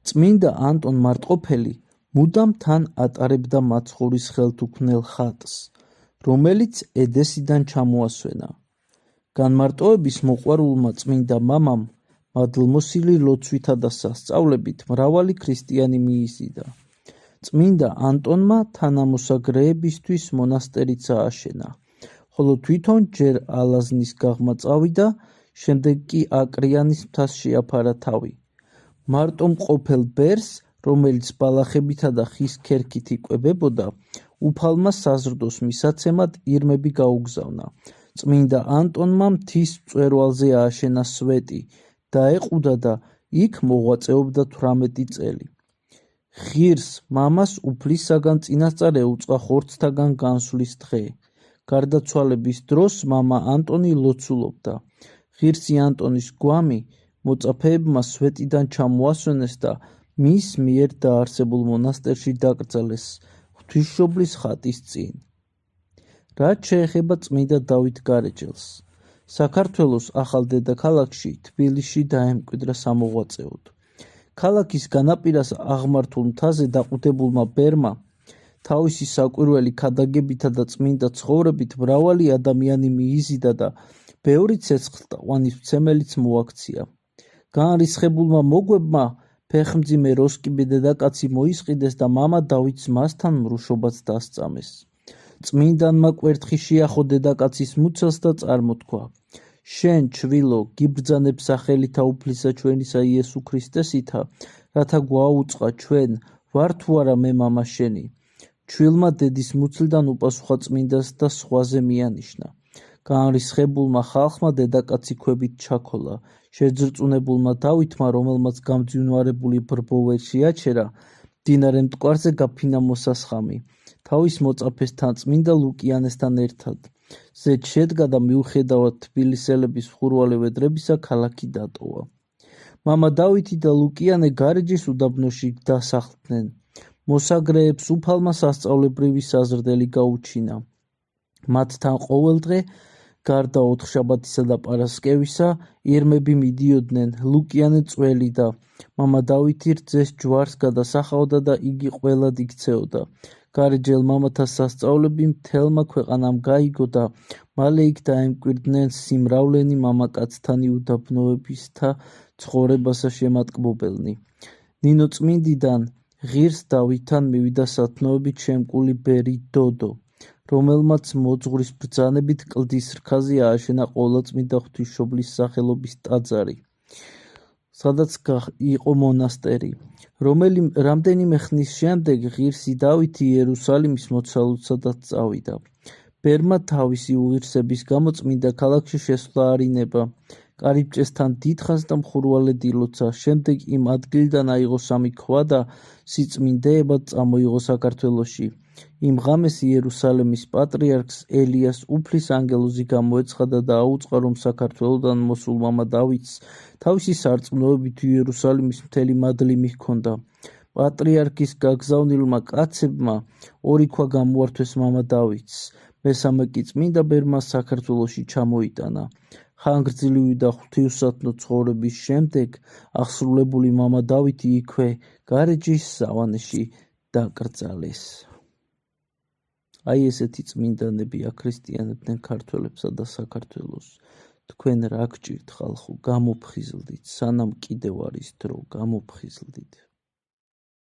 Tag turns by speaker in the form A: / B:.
A: წმინდა ანტონ მარტყოფელი მუდამ თან ატარებდა მაცხოვრის ხელთუქმნელ ხატს, რომელიც ედესიდან ჩამოასვენა. განმარტოების მოყვარულმა წმინდა მამამ მადლმოსილი ლოცვითა და სასწაულებით მრავალი ქრისტიანი მიიზიდა. წმინდა ანტონმა თანამოსაგრეებისთვის მონასტერიც ააშენა, ხოლო თვითონ ჯერ ალაზნის გაღმა წავიდა, შემდეგ კი აკრიანის მთას შეაფარა თავი. მარტო მყოფელ ბერს, რომელიც ბალახებითა და ხის ქერქით იკვებებოდა, უფალმა საზრდოს მისაცემად ირმები გაუგზავნა. წმინდა ანტონმა მთის მწვერვალზე ააშენა სვეტი, დაეყუდა და იქ მოღვაწეობდა 18 წელი. ღირს მამას უფლისაგან წინასწარ ეუწყა ხორცთაგან განსვლის დღე. გარდაცვალების დროს მამა ანტონი ლოცულობდა. ღირსი ანტონის გვამი მოწაფეებმა სვეტიდან ჩამოასვენეს და მის მიერ დაარსებულ მონასტერში დაკრძალეს ღვთისმშობლის ხატის წინ. რაც შეეხება წმინდა დავით გარეჯელს, საქართველოს ახალ დედაქალაქში თბილისში დაემკვიდრა სამოღვაწეოდ. ქალაქის განაპირას აღმართულ მთაზე დაყუდებულმა ბერმა თავისი საკვირველი ქადაგებითა და წმინდა ცხოვრებით მრავალი ადამიანი მიიზიდა და ბევრი ცეცხლთაყვანის მცემელიც მოაქცია. განრისხებულმა მოგვებმა ფეხმძიმე როსკიბე დედაკაცი მოისყიდეს და მამა დავითს მასთან მრუშობაც დასწამეს. წმინდანმა კვერთხი შეახო დედაკაცის მუცელს და წარმოთქვა: შენ, ჩვილო, გიბრძანებ სახელითა უფლისა ჩვენისა იესო ქრისტესითა, რათა გვაუწყა ჩვენ, ვარ თუ არა მე მამა შენი. ჩვილმა დედის მუცლიდან უპასუხა წმინდას და სხვაზე მიანიშნა. განრისხებულმა ხალხმა დედაკაცი ქვებით ჩაქოლა. შეძრწუნებულმა დავითმა, რომელმაც გამძვინვარებული ბრბო ვერ შეაჩერა, მდინარე მტკვარზე გაფინა მოსასხამი, თავის მოწაფესთან წმინდა ლუკიანესთან ერთად. ზედ შედგა და მიუხედავად თბილისელების მხურვალე ვედრებისა ქალაქი დატოვა. მამა დავითი და ლუკიანე გარეჯის უდაბნოში დასახლდნენ. მოსაგრეებს უფალმა სასწაულებრივი საზრდელი გაუჩინა. მათთან ყოველდღე, გარდა ოთხშაბათისა და პარასკევისა, ირმები მიდიოდნენ. ლუკიანე წველი და მამა დავითი რძეს ჯვარს გადასახავდა და იგი ყველად იქცეოდა. გარეჯელ მამათა სასწაულები მთელმა ქვეყანამ გაიგო და მალე იქ დაემკვიდრნენ სიმრავლენი მამაკაცთანი უდაბნოებისთა ცხოვრებასა შემატკბობელნი. ნინო წმინდიდან ღირს დავითთან მივიდა სათნოებით შემკული ბერი დოდო, რომელმაც მოძღვრის ბრძანებით კლდის რქაზე ააშენა ყოვლადწმინდა ღვთისმშობლის სახელობის ტაძარი, სადაც იყო მონასტერი, რამდენიმე ხნის შემდეგ ღირსი დავითი იერუსალიმის მოცალუდსადაც წავიდა. ბერმა თავისი უღირსების გამო წმინდა ქალაქში შესვლა არ ინება. კარიბჭესთან დიდხანს და მხურვალედ ილოცა. შემდეგ იმ ადგილიდან აიღო 3 ქვა და სიწმინდეებად წამოიღო საქართველოში. იმ ღამეს იერუსალიმის პატრიარქს ელიას უფლის ანგელოზი გამოეცხადა და აუწყა, რომ საქართველოდან მოსულ მამა დავითს თავისი სარწმუნოებით იერუსალიმის მთელი მადლი მიჰქონდა. პატრიარქის გაგზავნილმა კაცებმა 2 ქვა გამოართვეს მამა დავითს. მესამე კი წმინდა ბერმა საქართველოში ჩამოიტანა. ხანგრძლივი და ღვთისმსათნო ცხოვრების შემდეგ აღსრულებული მამა დავითი იქვე გარეჯის სავანეში დაკრძალეს. აი ესეთი წმინდანები აქრისტიანებდნენ ქართველებსა და საქართველოს. თქვენ რა გჭირთ ხალხო, გამოფხიზლდით, სანამ კიდევ არის დრო, გამოფხიზლდით.